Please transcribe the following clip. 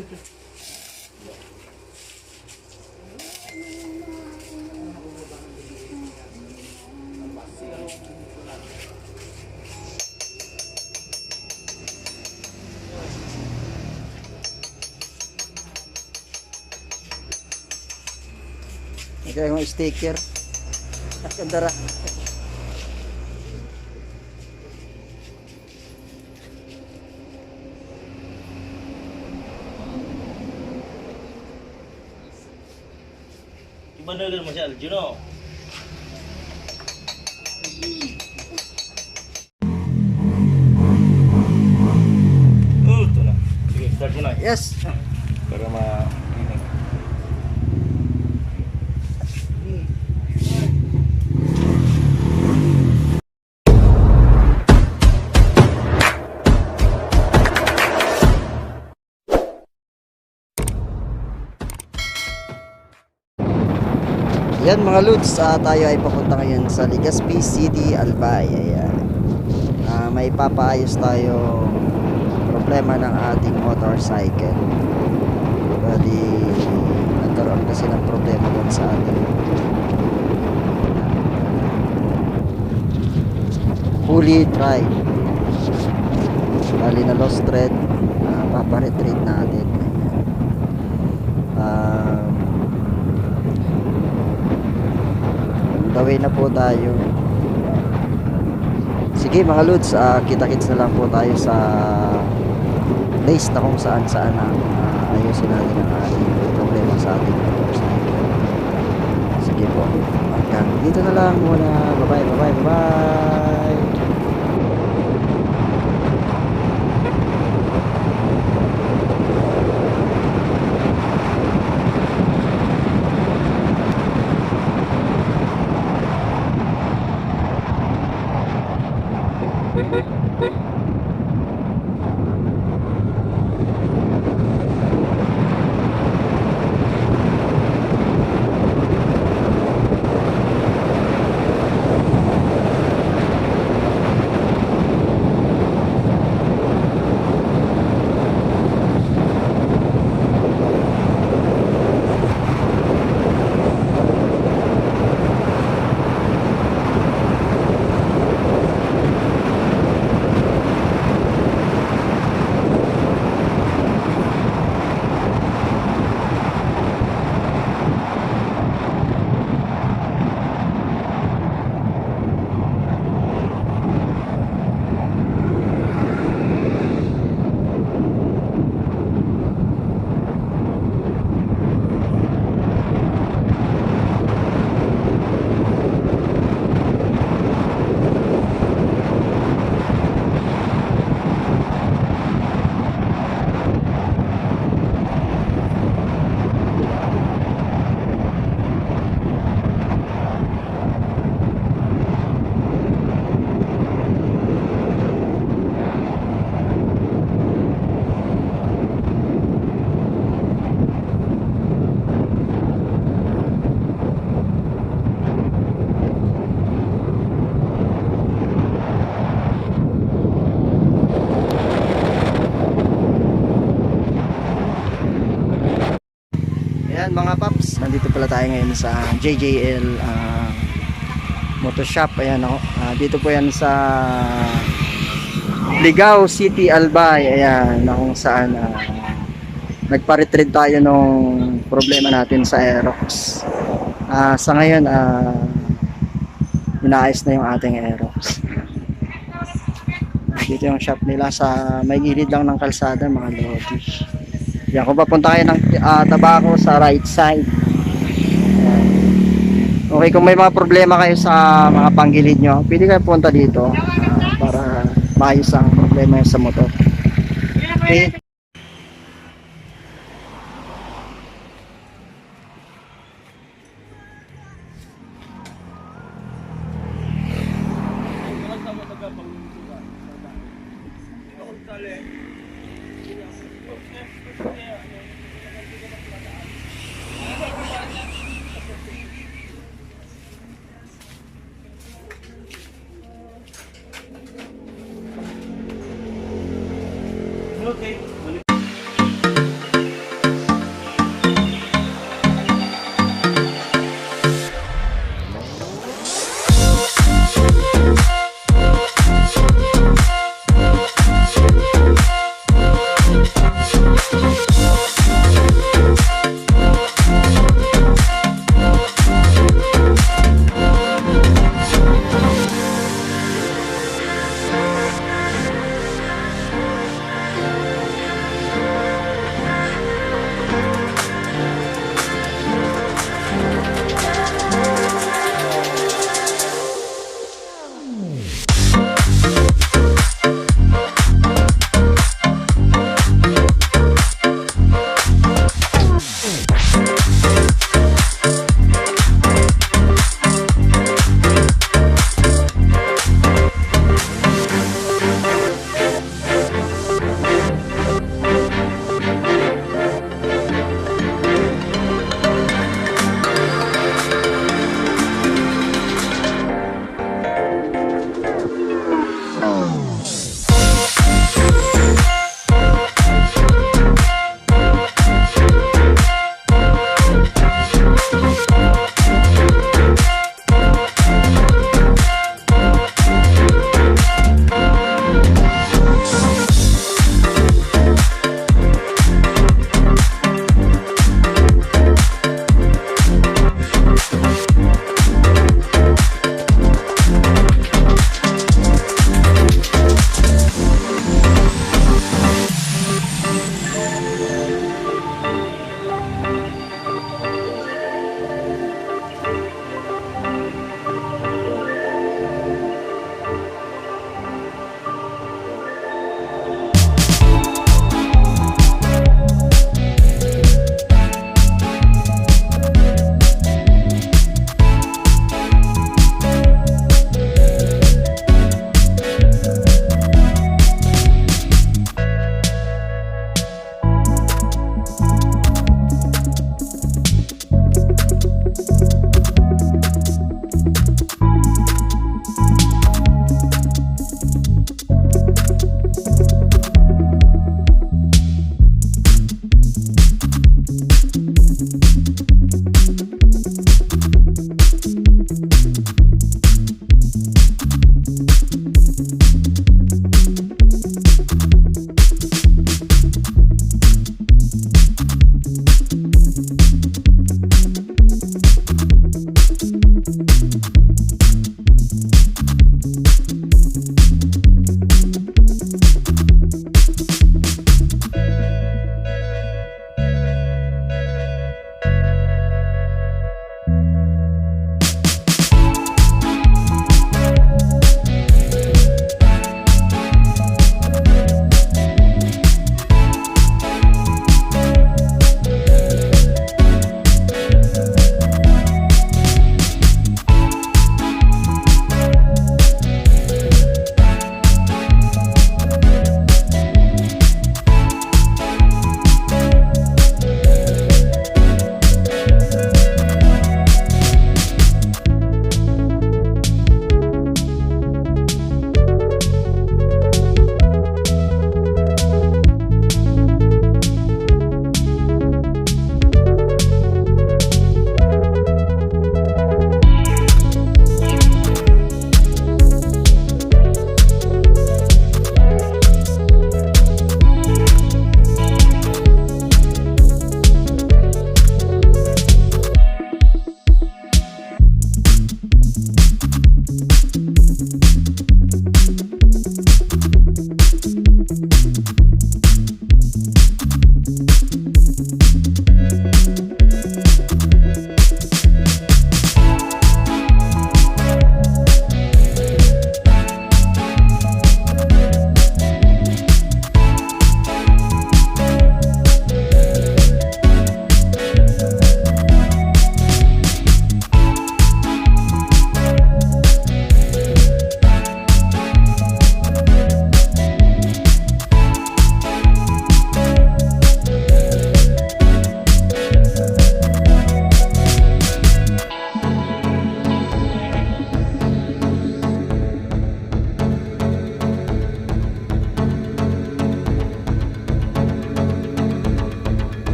Ito yung sticker. Ganda ra. Iba na mo siya, Juno. Ito na. Sige, start mo na. Yes. Para ma... Yan mga Lods, tayo ay papunta ngayon sa Legazpi City, Albay. Ayan. May papaayos tayo problema ng ating motorcycle. Bali, nagkaroon kasi ng problema doon sa ating fully drive. Bali na lost thread, papa-retread natin. Gawin na po tayo. Sige mga Lods, kita-kits na lang po tayo sa place na kung saan na ayusin natin ang ating problema sa ating motorcycle. Sige po, hanggang dito na lang muna. Bye bye. Ayan mga paps, nandito pala tayo ngayon sa JJL Motor Shop. Ayan ako. Dito po yan sa Ligao City, Albay. Ayan, na kung saan nagpa-retread tayo nung problema natin sa Aerox. Sa ngayon, inaayos na yung ating Aerox. Dito yung shop nila sa may gilid lang ng kalsada mga lodi. Yan, kung papunta kayo ng Tabaco sa right side. Okay, kung may mga problema kayo sa mga panggilid nyo, pwede kayo punta dito para maayos ang problema sa motor. Okay. Okay.